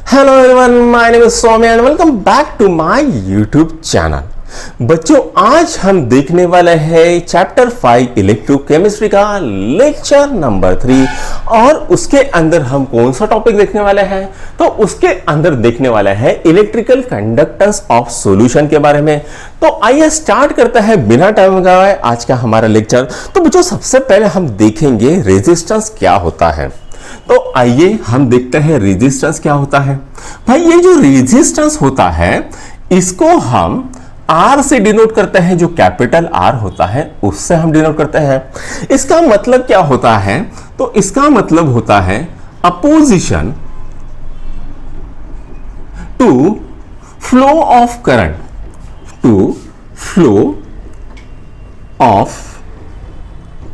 Hello everyone, my name is Soumya and welcome back to my YouTube channel. बच्चों, आज हम देखने वाले हैं चैप्टर 5 इलेक्ट्रोकेमिस्ट्री का लेक्चर नंबर 3 और उसके अंदर हम कौन सा टॉपिक देखने वाले हैं? तो उसके अंदर देखने वाला है इलेक्ट्रिकल कंडक्टेंस ऑफ सॉल्यूशन के बारे में। तो आइए स्टार्ट करते हैं बिना टाइम गवाए आज का हमारा लेक्चर। तो बच्चों, सबसे पहले हम देखेंगे रेजिस्टेंस क्या होता है। तो आइए हम देखते हैं रेजिस्टेंस क्या होता है। भाई, ये जो रेजिस्टेंस होता है इसको हम R से डिनोट करते हैं, जो कैपिटल R होता है उससे हम डिनोट करते हैं। इसका मतलब क्या होता है? तो इसका मतलब होता है opposition to flow of current, to flow of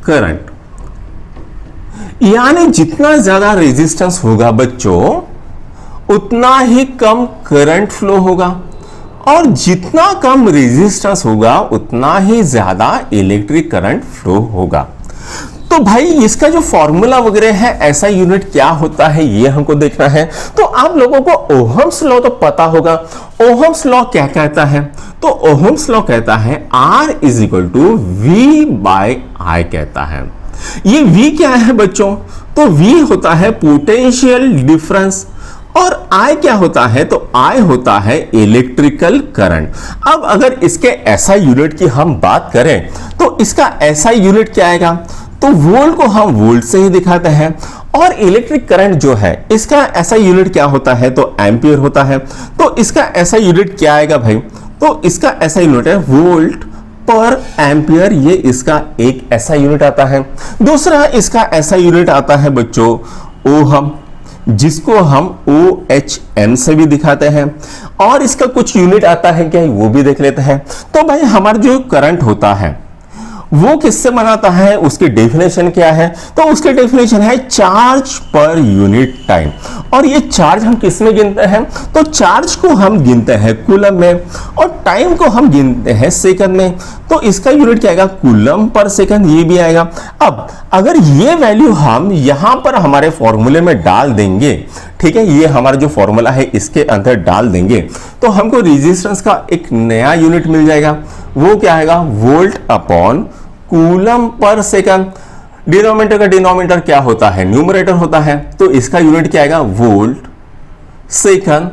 current. यानी जितना ज्यादा रेजिस्टेंस होगा बच्चों, उतना ही कम करंट फ्लो होगा, और जितना कम रेजिस्टेंस होगा उतना ही ज्यादा इलेक्ट्रिक करंट फ्लो होगा। तो भाई, इसका जो फॉर्मूला वगैरह है, ऐसा यूनिट क्या होता है, ये हमको देखना है। तो आप लोगों को ओहम्स लॉ तो पता होगा। ओहम्स लॉ क्या कहता है? तो ओहम्स लॉ कहता है R is equal to V by I कहता है। ये V क्या है बच्चों? तो V होता है पोटेंशियल डिफरेंस, और I क्या होता है? तो I होता है इलेक्ट्रिकल करंट। अब अगर इसके ऐसा यूनिट की हम बात करें तो इसका ऐसा यूनिट क्या आएगा? तो वोल्ट को हम वोल्ट से ही दिखाते हैं, और इलेक्ट्रिक करंट जो है इसका ऐसा यूनिट क्या होता है? तो एम्पियर होता है। तो इसका ऐसा यूनिट क्या आएगा भाई? तो इसका ऐसा यूनिट है वोल्ट पर एम्पियर। ये इसका एक ऐसा यूनिट आता है। दूसरा इसका ऐसा यूनिट आता है बच्चों ओहम, जिसको हम OHM से भी दिखाते हैं, और इसका कुछ यूनिट आता है क्या, वो भी देख लेते हैं। तो भाई, हमारा जो करंट होता है वो किससे बनाता है? उसकी डेफिनेशन क्या है? तो उसकी डेफिनेशन है चार्ज पर यूनिट टाइम। और ये चार्ज हम किस में गिनते हैं? तो चार्ज को हम गिनते हैं कूलम में, और टाइम को हम गिनते हैं सेकंड में। तो इसका यूनिट क्या आएगा? कूलम पर सेकंड, ये भी आएगा। अब अगर ये वैल्यू हम यहां पर हमारे फॉर्मूले में डाल देंगे, ठीक है, ये हमारा जो फॉर्मूला है इसके अंदर डाल देंगे, तो हमको रेजिस्टेंस का एक नया यूनिट मिल जाएगा। वो क्या आएगा? Volt upon coulomb per second. Denominator का डिनोमिनेटर क्या होता है? न्यूमरेटर होता है। तो इसका यूनिट क्या आएगा? वोल्ट सेकंड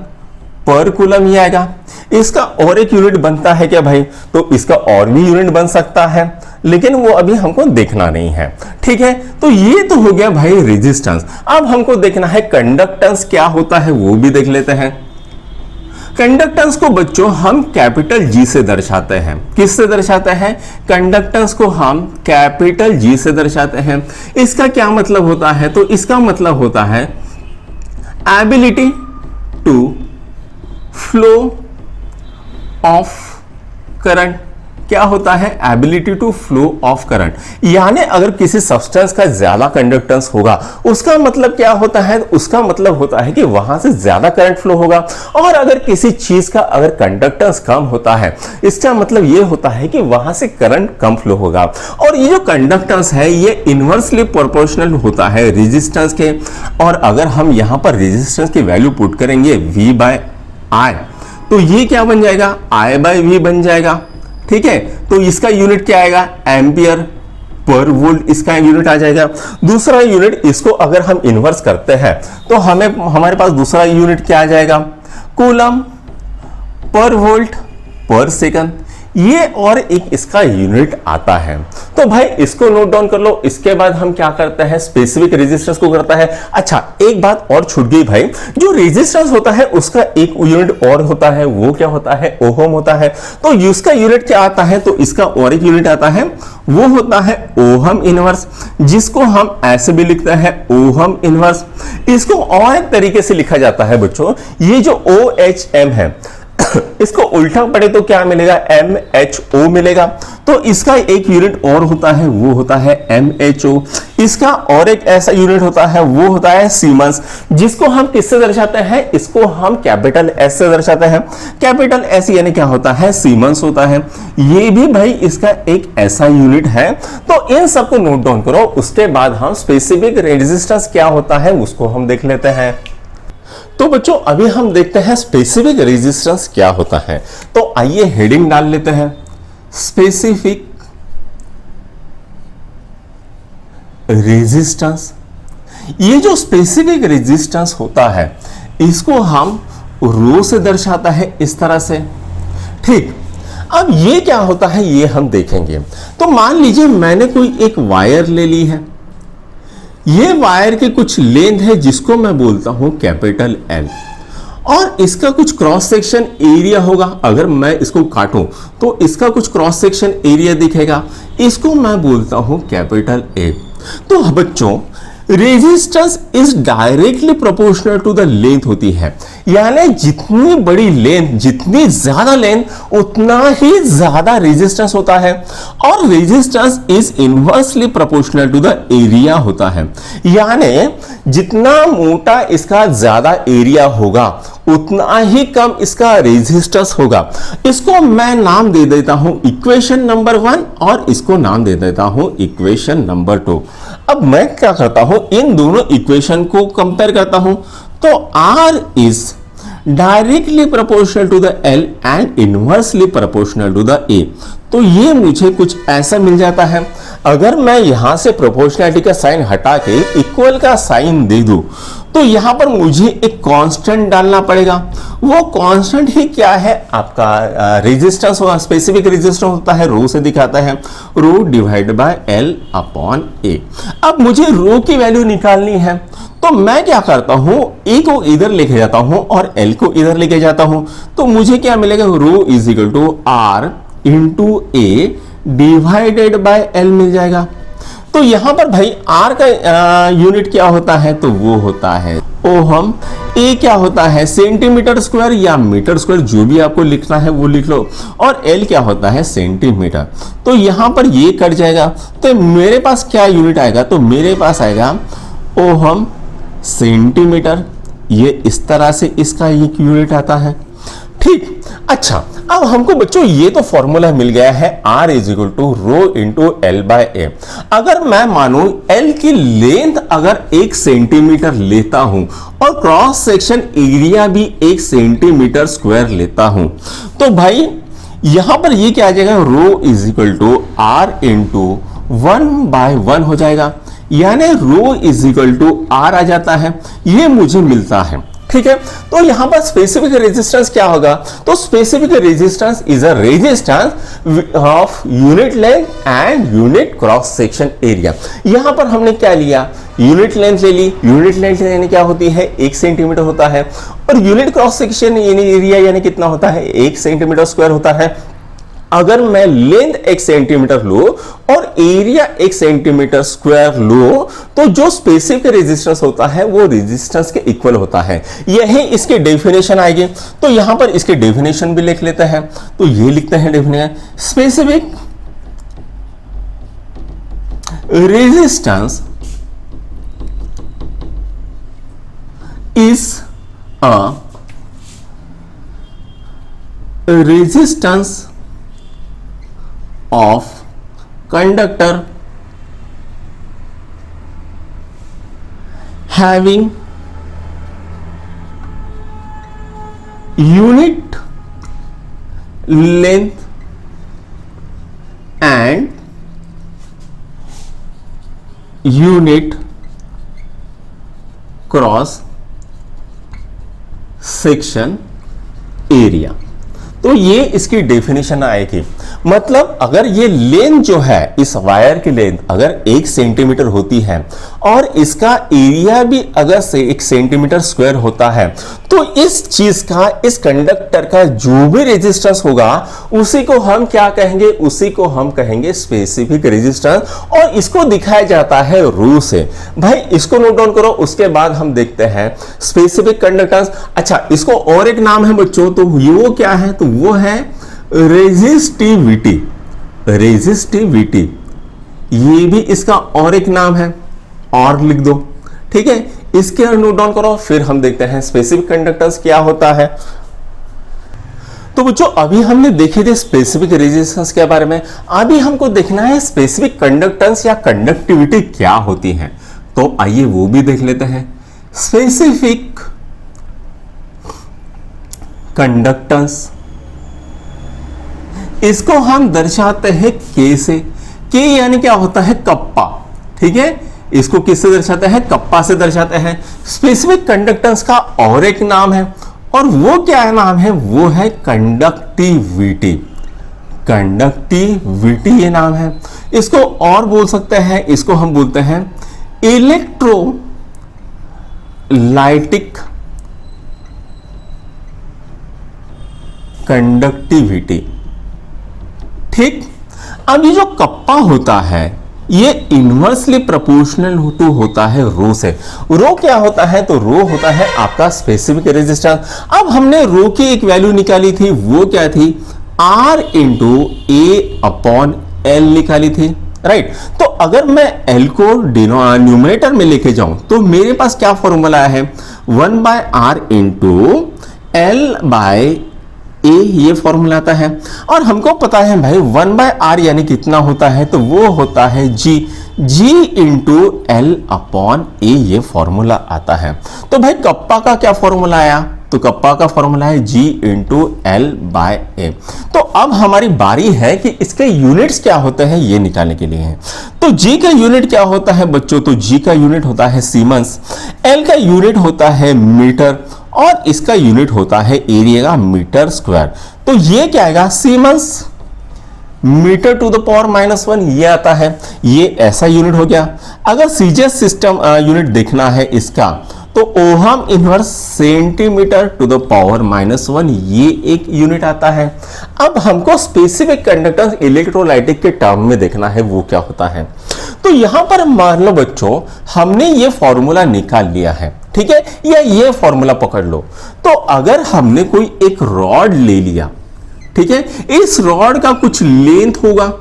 पर कूलम ही आएगा। इसका और एक यूनिट बनता है क्या भाई? तो इसका और भी यूनिट बन सकता है, लेकिन वो अभी हमको देखना नहीं है, ठीक है। तो ये तो हो गया भाई रेजिस्टेंस। अब हमको देखना है कंडक्टेंस क्या होता है, वो भी देख लेते हैं। कंडक्टेंस को बच्चों हम कैपिटल G से दर्शाते हैं। किससे दर्शाते हैं? कंडक्टेंस को हम कैपिटल G से दर्शाते हैं। इसका क्या मतलब होता है? तो इसका मतलब होता है ability to flow of current. क्या होता है? Ability to flow of current. यानी अगर किसी सब्सटेंस का ज्यादा कंडक्टेंस होगा, उसका मतलब क्या होता है? उसका मतलब होता है कि वहां से ज्यादा करंट फ्लो होगा। और अगर किसी चीज का अगर कंडक्टेंस कम होता है, इसका मतलब यह होता है कि वहां से करंट कम फ्लो होगा। और ये जो कंडक्टेंस है ये इनवर्सली प्रोपोर्शनल होता है रेजिस्टेंस के। और अगर हम यहां पर रेजिस्टेंस की वैल्यू पुट करेंगे V बाय I, तो ये क्या बन जाएगा? I बाय V बन जाएगा, ठीक है। तो इसका यूनिट क्या आएगा? एम्पियर पर वोल्ट इसका यूनिट आ जाएगा। दूसरा यूनिट, इसको अगर हम इन्वर्स करते हैं तो हमारे पास दूसरा यूनिट क्या आ जाएगा? कूलम पर वोल्ट पर सेकंड। ये और एक इसका यूनिट आता है। तो भाई, इसको नोट डाउन कर लो। इसके बाद हम क्या करते हैं? स्पेसिफिक रेजिस्टेंस को करता है। अच्छा, एक बात और छूट गई भाई, जो रेजिस्टेंस होता है उसका एक यूनिट और होता है। वो क्या होता है? ओहम होता है। तो इसका यूनिट क्या आता है? तो इसका और एक यूनिट आता है, वो होता है ओहम इनवर्स, जिसको हम ऐसे भी लिखते हैं ओहम इनवर्स। इसको और एक तरीके से लिखा जाता है बच्चों, ये जो OHM है इसको उल्टा पड़े तो क्या मिलेगा? MHO मिलेगा। तो इसका एक यूनिट और होता है, वो होता है MHO। इसका और एक ऐसा यूनिट होता है, वो होता है सीमेंस, जिसको हम किससे दर्शाते हैं? इसको हम कैपिटल S से दर्शाते हैं। कैपिटल S यानी क्या होता है? सीमेंस होता है। ये भी भाई इसका एक ऐसा यूनिट है। तो इन सबको नोट डाउन करो, उसके बाद हम स्पेसिफिक रेजिस्टेंस क्या होता है उसको हम देख लेते हैं। तो बच्चों अभी हम देखते हैं स्पेसिफिक रेजिस्टेंस क्या होता है। तो आइए हेडिंग डाल लेते हैं, स्पेसिफिक रेजिस्टेंस। ये जो स्पेसिफिक रेजिस्टेंस होता है इसको हम रो से दर्शाता है इस तरह से। ठीक, अब ये क्या होता है ये हम देखेंगे। तो मान लीजिए मैंने कोई एक वायर ले ली है, ये वायर की कुछ लेंथ है जिसको मैं बोलता हूं कैपिटल एल, और इसका कुछ क्रॉस सेक्शन एरिया होगा। अगर मैं इसको काटूं तो इसका कुछ क्रॉस सेक्शन एरिया दिखेगा, इसको मैं बोलता हूं कैपिटल ए। तो बच्चों resistance is directly proportional to the length होती है, यानी जितनी बड़ी लेंथ, जितनी ज्यादा लेंथ उतना ही ज्यादा रेजिस्टेंस होता है, और resistance is inversely proportional to the area होता है, यानी जितना मोटा इसका ज्यादा एरिया होगा उतना ही कम इसका रेजिस्टेंस होगा। इसको मैं नाम दे देता हूं इक्वेशन नंबर 1 और इसको नाम दे देता हूं इक्वेशन नंबर 2। अब मैं क्या करता हूं, इन दोनों इक्वेशन को कंपेयर करता हूं। तो R is directly proportional to the L and inversely proportional to the A। तो ये मुझे कुछ ऐसा मिल जाता है। अगर मैं यहां से प्रोपोर्शनैलिटी का साइन हटा के इक्वल का साइन दे दूं तो यहां पर मुझे एक कांस्टेंट डालना पड़ेगा। वो कांस्टेंट ही क्या है, आपका रेजिस्टेंस होगा। स्पेसिफिक रेजिस्टेंस होता है, रो से दिखाता है, रो डिवाइड बाय एल अपॉन ए। अब मुझे रो की वैल्यू निकालनी है, तो मैं क्या करता हूं, ए को इधर लेके जाता हूं और एल को इधर लेके जाता हूं। तो मुझे क्या मिलेगा, rho is equal to R into A divided by L मिल जाएगा। तो यहां पर भाई आर का यूनिट क्या होता है, तो वो होता है ओहम। ए क्या होता है, सेंटीमीटर स्क्वायर या मीटर स्क्वायर, जो भी आपको लिखना है वो लिख लो, और एल क्या होता है, सेंटीमीटर। तो यहां पर ये कट जाएगा, तो मेरे पास क्या यूनिट आएगा, तो मेरे पास आएगा ओहम सेंटीमीटर। ये इस तरह से इसका एक यूनिट आता है। ठीक, अच्छा अब हमको बच्चों ये तो फॉर्मूला मिल गया है, R is equal to rho into L by A. अगर मैं मानू L की लेंथ अगर 1 सेंटीमीटर लेता हूं और क्रॉस सेक्शन एरिया भी 1 सेंटीमीटर स्क्वायर लेता हूं, तो भाई यहां पर ये क्या आ जाएगा, rho is equal to R into 1/1 हो जाएगा, यानी rho is equal to R आ जाता है। ये मुझे मिलता है। ठीक है, तो यहां पर स्पेसिफिक रेजिस्टेंस क्या होगा, तो specific resistance is a resistance of unit length and unit cross section area. यहां पर हमने क्या लिया, यूनिट लेंथ ले ली। यूनिट लेंथ यानी क्या होती है, 1 सेंटीमीटर होता है, और यूनिट क्रॉस सेक्शन एरिया यानी कितना होता है, 1 सेंटीमीटर स्क्वायर होता है। अगर मैं लेंथ 1 सेंटीमीटर लो और एरिया 1 सेंटीमीटर स्क्वायर लो, तो जो स्पेसिफिक रेजिस्टेंस होता है वो रेजिस्टेंस के इक्वल होता है। यही इसकी डेफिनेशन आएगी। तो यहां पर इसके डेफिनेशन भी लिख लेते हैं। तो ये लिखते हैं definition, specific resistance is a resistance of conductor having unit length and unit cross section area। तो ये इसकी डेफिनेशन आएगी। मतलब अगर ये लेंथ जो है, इस वायर की लेंथ अगर 1 सेंटीमीटर होती है और इसका एरिया भी अगर से 1 सेंटीमीटर स्क्वायर होता है, तो इस चीज का, इस कंडक्टर का जो भी रेजिस्टेंस होगा उसी को हम क्या कहेंगे, उसी को हम कहेंगे स्पेसिफिक रेजिस्टेंस, और इसको दिखाया जाता है रो से। भाई इसको नोट डाउन करो, उसके बाद हम देखते हैं स्पेसिफिक कंडक्टेंस। अच्छा, इसको और एक नाम है बच्चों, तो वो क्या है, तो वो है रेजिस्टिविटी। रेजिस्टिविटी ये भी इसका और एक नाम है, और लिख दो। ठीक है, इसके नोट डाउन करो, फिर हम देखते हैं स्पेसिफिक कंडक्टेंस क्या होता है। तो बच्चों अभी हमने देखे थे स्पेसिफिक रेजिस्टेंस के बारे में, अभी हमको देखना है स्पेसिफिक कंडक्टेंस या कंडक्टिविटी क्या होती है। तो आइए वो भी देख लेते हैं। स्पेसिफिक कंडक्टेंस, इसको हम दर्शाते हैं के से। के यानी क्या होता है? कप्पा। ठीक है, इसको किससे दर्शाते हैं? कप्पा से दर्शाते हैं। स्पेसिफिक कंडक्टेंस का और एक नाम है, और वो क्या नाम है? वो है कंडक्टिविटी। कंडक्टिविटी ये नाम है। इसको और बोल सकते हैं, इसको हम बोलते हैं इलेक्ट्रोलाइटिक कंडक्टिविटी। ठीक, अब ये जो कप्पा होता है ये इनवर्सली प्रोपोर्शनल टू होता है रो से। रो क्या होता है? तो रो होता है आपका स्पेसिफिक रेजिस्टेंस। अब हमने रो की एक वैल्यू निकाली थी, वो क्या थी? R इंटू ए अपॉन एल निकाली थी, राइट। तो अगर मैं L को न्यूमरेटर में लेके जाऊं तो मेरे पास क्या फॉर्मूला है? 1/R इंटू एल बाय ए, ये फॉर्मूला आता है। और हमको पता है भाई 1/R यानी कितना होता है? तो वो होता है G इंटू एल अपॉन ए, ये फॉर्मूला आता है। तो भाई कप्पा का क्या फॉर्मूला आया? तो कप्पा का फॉर्मूला है G इंटू एल बाय ए। तो अब हमारी बारी है कि इसके यूनिट्स क्या होते हैं ये निकालने के लिए है। तो G का यूनिट क्या होता है बच्चों? तो G का यूनिट होता है सीमेंस, L का यूनिट होता है मीटर, और इसका यूनिट होता है एरिया का मीटर स्क्वायर। तो ये क्या आएगा? Siemens metre to the power -1 ये आता है। ये ऐसा यूनिट हो गया। अगर सीजीएस सिस्टम यूनिट देखना है इसका, तो ohm inverse centimetre to the power -1 ये एक यूनिट आता है। अब हमको स्पेसिफिक कंडक्टेंस इलेक्ट्रोलाइटिक के टर्म में देखना है, वो क्या होता है। तो यहां पर मान लो बच्चों हमने ये फॉर्मूला निकाल लिया है, ठीक है, या ये फॉर्मूला पकड़ लो। तो अगर हमने कोई एक रॉड ले लिया, ठीक है, इस रॉड का कुछ लेंथ होगा,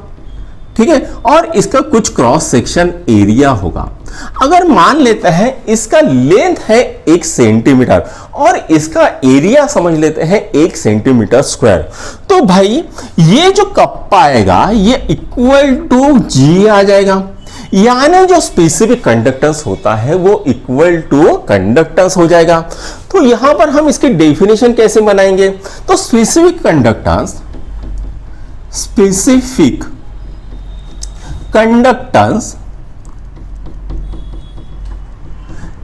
ठीक है, और इसका कुछ क्रॉस सेक्शन एरिया होगा। अगर मान लेते हैं इसका लेंथ है 1 सेंटीमीटर और इसका एरिया समझ लेते हैं 1 सेंटीमीटर स्क्वायर, तो भाई ये जो कप्पा आएगा ये इक्वल टू जी आ जाएगा। यानी जो स्पेसिफिक कंडक्टेंस होता है वो इक्वल टू कंडक्टेंस हो जाएगा। तो यहां पर हम इसकी डेफिनेशन कैसे बनाएंगे? तो specific conductance, specific conductance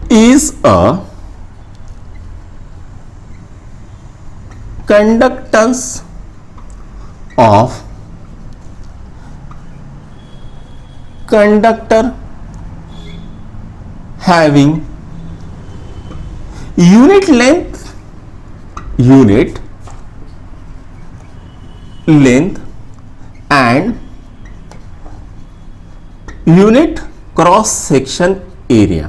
is a conductance of conductor having unit length and unit cross section area।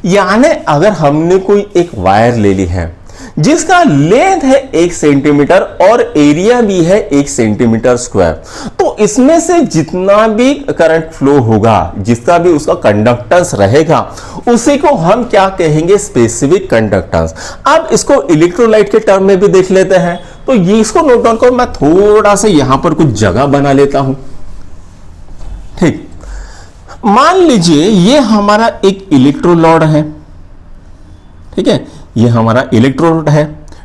यानी अगर हमने कोई एक वायर ले ली है जिसका लेंथ है 1 सेंटीमीटर और एरिया भी है 1 सेंटीमीटर स्क्वायर, तो इसमें से जितना भी करंट फ्लो होगा, जिसका भी उसका कंडक्टेंस रहेगा, उसी को हम क्या कहेंगे? Specific conductance. अब इसको इलेक्ट्रोलाइट के टर्म में भी देख लेते हैं। तो ये इसको नोट डाउन करो, मैं थोड़ा सा यहां पर कुछ जगह बना लेता हूं। ठीक, मान लीजिए ये हमारा एक इलेक्ट्रोलॉड है, ठीक है, ये हमारा इलेक्ट्रोड है,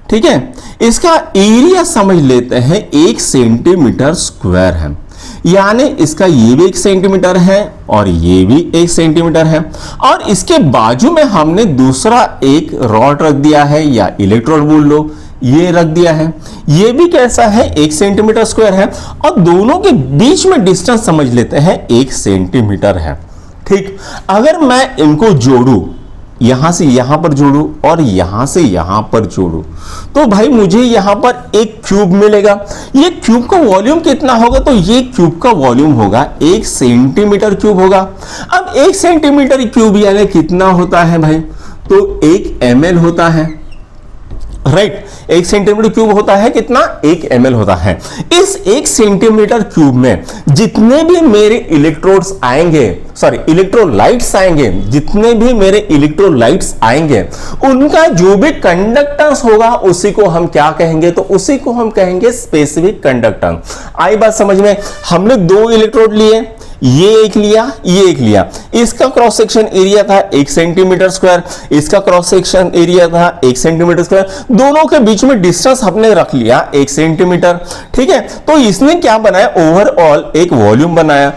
ठीक है, इसका एरिया समझ लेते हैं 1 सेंटीमीटर स्क्वायर है। यानी इसका ये भी 1 सेंटीमीटर है और ये भी 1 सेंटीमीटर है, और इसके बाजू में हमने दूसरा एक रॉड रख दिया है, या इलेक्ट्रोड बोल लो, ये रख दिया है। ये भी कैसा है? 1 सेंटीमीटर स्क्वायर है, और दोनों के बीच में डिस्टेंस समझ लेते हैं 1 सेंटीमीटर है। ठीक, अगर मैं इनको जोड़ू, यहां से यहां पर जोड़ू और यहां से यहां पर जोड़ू, तो भाई मुझे यहां पर एक क्यूब मिलेगा। ये क्यूब का वॉल्यूम कितना होगा? तो ये क्यूब का वॉल्यूम होगा 1 सेंटीमीटर क्यूब होगा। अब 1 सेंटीमीटर क्यूब यानी कितना होता है भाई? तो 1 ml होता है, राइट। 1 सेंटीमीटर क्यूब होता है कितना? 1 ml होता है। इस 1 सेंटीमीटर क्यूब में जितने भी मेरे इलेक्ट्रोड्स आएंगे, सॉरी इलेक्ट्रोलाइट्स आएंगे, जितने भी मेरे इलेक्ट्रोलाइट्स आएंगे, उनका जो भी कंडक्टेंस होगा उसी को हम क्या कहेंगे? तो उसी को हम कहेंगे स्पेसिफिक कंडक्टेंस। आई बात समझ में? हमने 2 इलेक्ट्रोड लिए, ये एक लिया, ये एक लिया, इसका क्रॉस सेक्शन एरिया था 1 सेंटीमीटर स्क्वायर, इसका क्रॉस सेक्शन एरिया था 1 सेंटीमीटर स्क्वायर, दोनों के बीच में डिस्टेंस हमने रख लिया 1 सेंटीमीटर। ठीक है, तो इसने क्या बनाया, ओवरऑल एक वॉल्यूम बनाया।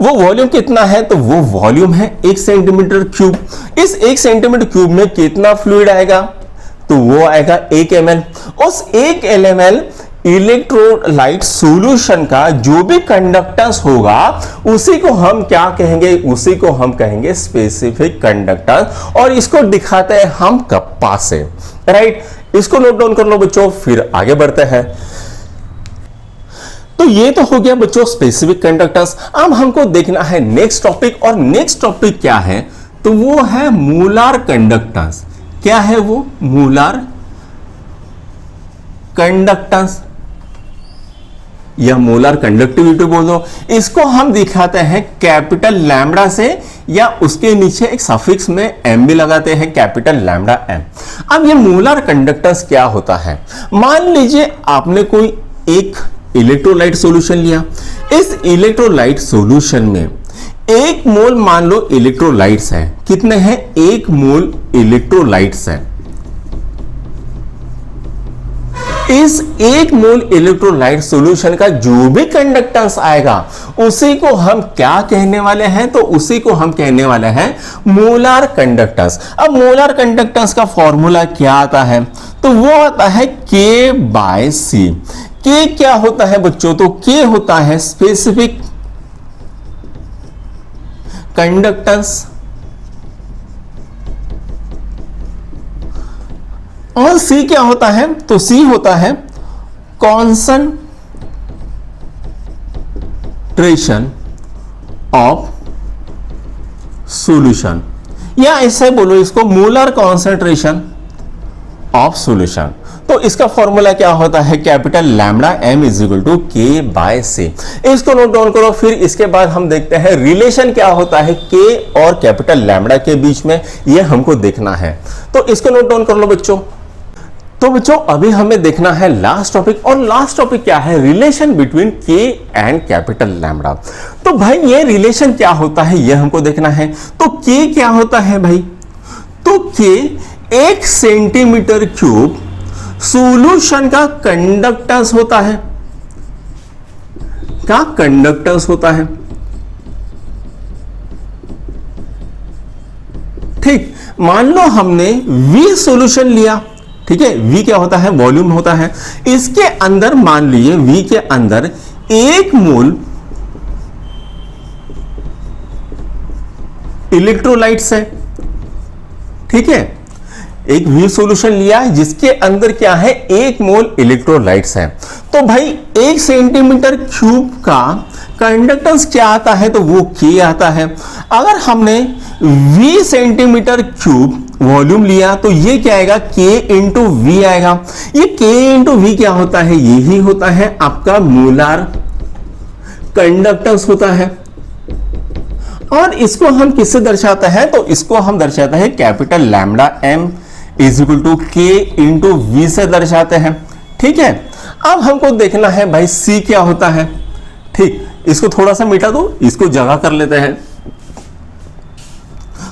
वो वॉल्यूम कितना है, तो वो वॉल्यूम है 1 सेंटीमीटर क्यूब। इस 1 सेंटीमीटर क्यूब में कितना फ्लूइड आएगा, तो वो आएगा 1 ml। उस 1 ml इलेक्ट्रोलाइट सॉल्यूशन का जो भी कंडक्टेंस होगा उसी को हम क्या कहेंगे, उसी को हम कहेंगे स्पेसिफिक कंडक्टेंस, और इसको दिखाते हैं हम कप्पा से। राइट, इसको नोट डाउन कर लो बच्चों, फिर आगे बढ़ते हैं। तो ये तो हो गया बच्चों स्पेसिफिक कंडक्टेंस। अब हमको देखना है नेक्स्ट टॉपिक, और नेक्स्ट टॉपिक क्या है, तो वो है मोलार कंडक्टेंस। क्या है वो, मोलार कंडक्टेंस या मोलार कंडक्टिविटी बोल दो। इसको हम दिखाते हैं कैपिटल लैम्बडा से, या उसके नीचे एक सफिक्स में एम भी लगाते हैं, कैपिटल लैम्बडा एम। अब ये मोलार कंडक्टेंस क्या होता है, मान लीजिए आपने कोई एक इलेक्ट्रोलाइट सॉल्यूशन लिया। इस इलेक्ट्रोलाइट सॉल्यूशन में 1 मोल मान लो इलेक्ट्रोलाइट्स है। कितने हैं, 1 मोल इलेक्ट्रोलाइट्स है। इस 1 मोल इलेक्ट्रोलाइट सॉल्यूशन का जो भी कंडक्टेंस आएगा उसी को हम क्या कहने वाले हैं, तो उसी को हम कहने वाले हैं मोलार कंडक्टेंस। अब मोलार कंडक्टेंस का फॉर्मूला क्या आता है, तो वो आता है K/C। K क्या होता है बच्चों, तो K होता है स्पेसिफिक कंडक्टेंस, और C क्या होता है, तो C होता है कॉन्सेंट्रेशन ऑफ सॉल्यूशन, या ऐसे बोलो इसको मोलर कॉन्सेंट्रेशन ऑफ सॉल्यूशन। तो इसका फॉर्मूला क्या होता है, capital lambda m is equal to K/C। इसको नोट डाउन करो, फिर इसके बाद हम देखते हैं रिलेशन क्या होता है K और कैपिटल लैम्बडा के बीच में, ये हमको देखना है। तो इसको नोट डाउन कर लो बच्चों। तो बच्चों अभी हमें देखना है लास्ट टॉपिक, और लास्ट टॉपिक क्या है, relation between K and capital lambda. तो भाई ये रिलेशन क्या होता है ये हमको देखना है। तो K क्या होता है भाई, तो K 1 सेंटीमीटर क्यूब सॉल्यूशन का कंडक्टेंस होता है, का कंडक्टेंस होता है। ठीक, मान लो हमने V सॉल्यूशन लिया। ठीक है, V क्या होता है, वॉल्यूम होता है। इसके अंदर मान लीजिए V के अंदर 1 मोल इलेक्ट्रोलाइट्स है। ठीक है, एक V सॉल्यूशन लिया है जिसके अंदर क्या है, 1 मोल इलेक्ट्रोलाइट्स है। तो भाई 1 सेंटीमीटर क्यूब का कंडक्टेंस क्या आता है, तो वो K आता है। अगर हमने V सेंटीमीटर क्यूब वॉल्यूम लिया तो ये क्या आएगा, K इंटू V आएगा। ये K इंटू V क्या होता है, यही होता है आपका मोलार कंडक्टेंस होता है। और इसको हम किससे दर्शाते हैं, तो इसको हम दर्शाते हैं capital lambda m is equal to K into V से दर्शाते हैं। ठीक है, अब हमको देखना है भाई C क्या होता है। ठीक, इसको थोड़ा सा मिटा दो, इसको जगह कर लेते हैं।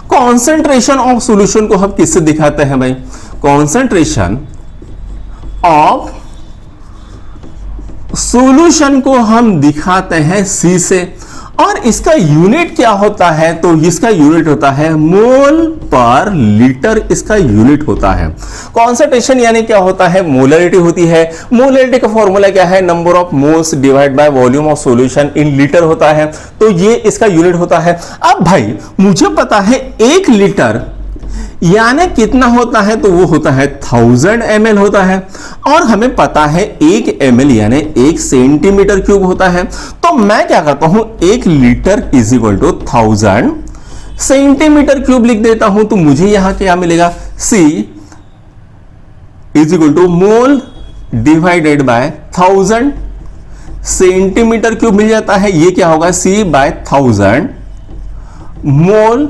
कॉन्सेंट्रेशन ऑफ सॉल्यूशन को हम किससे दिखाते हैं भाई, कॉन्सेंट्रेशन ऑफ सॉल्यूशन को हम दिखाते हैं C से। और इसका यूनिट क्या होता है, तो इसका यूनिट होता है मोल पर लीटर, इसका यूनिट होता है। कॉन्सेंट्रेशन यानी क्या होता है, मोलरिटी होती है। मोलरिटी का फॉर्मूला क्या है, number of moles divide by volume of solution in litre होता है। तो ये इसका यूनिट होता है। अब भाई मुझे पता है 1 लीटर यानी कितना होता है, तो वो होता है 1000 ml होता है। और हमें पता है 1 ml यानी 1 सेंटीमीटर क्यूब होता है। तो मैं क्या करता हूं, 1 litre is equal to 1000 centimetre cube लिख देता हूं। तो मुझे यहां क्या मिलेगा, C is equal to mole divided by 1000 centimetre cube मिल जाता है। ये क्या होगा, C/1000 मोल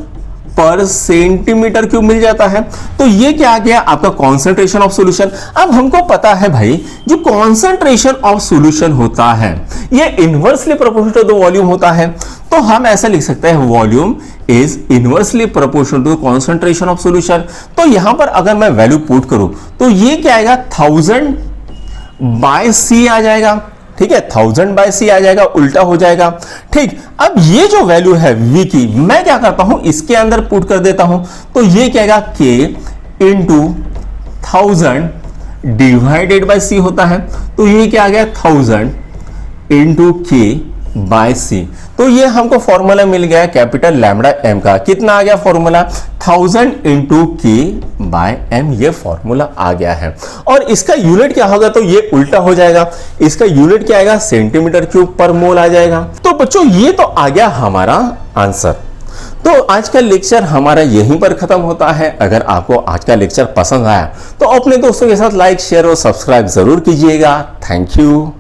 पर सेंटीमीटर क्यूब मिल जाता है। तो ये क्या आ गया आपका कॉन्सेंट्रेशन ऑफ सॉल्यूशन। अब हमको पता है भाई जो कॉन्सेंट्रेशन ऑफ सॉल्यूशन होता है ये inversely proportional to the volume होता है। तो हम ऐसा लिख सकते हैं volume is inversely proportional to concentration of solution. तो यहां पर अगर मैं वैल्यू पुट करूं तो ये क्या आएगा 1000 बाय सी आ जाएगा, ठीक है, 1000 बाय सी आ जाएगा, उल्टा हो जाएगा। ठीक, अब ये जो वैल्यू है V की मैं क्या करता हूं इसके अंदर पुट कर देता हूं, तो ये क्या आएगा K इंटू 1000 डिवाइडेड बाय सी होता है, तो ये क्या आ गया 1000 इंटू K बाय सी। तो ये हमको फॉर्मूला मिल गया कैपिटल लैम्डा एम का, कितना आ गया formula 1000 into K by M, ये फॉर्मूला आ गया है। और इसका यूनिट क्या होगा, तो ये उल्टा हो जाएगा, इसका यूनिट क्या आएगा सेंटीमीटर क्यूब पर मोल आ जाएगा। तो बच्चों ये तो आ गया हमारा आंसर। तो आज का लेक्चर हमारा यहीं पर खत्म होता है। अगर आपको आज का लेक्चर पसंद आया तो अपने दोस्तों के साथ लाइक शेयर और सब्सक्राइब जरूर कीजिएगा। Thank you.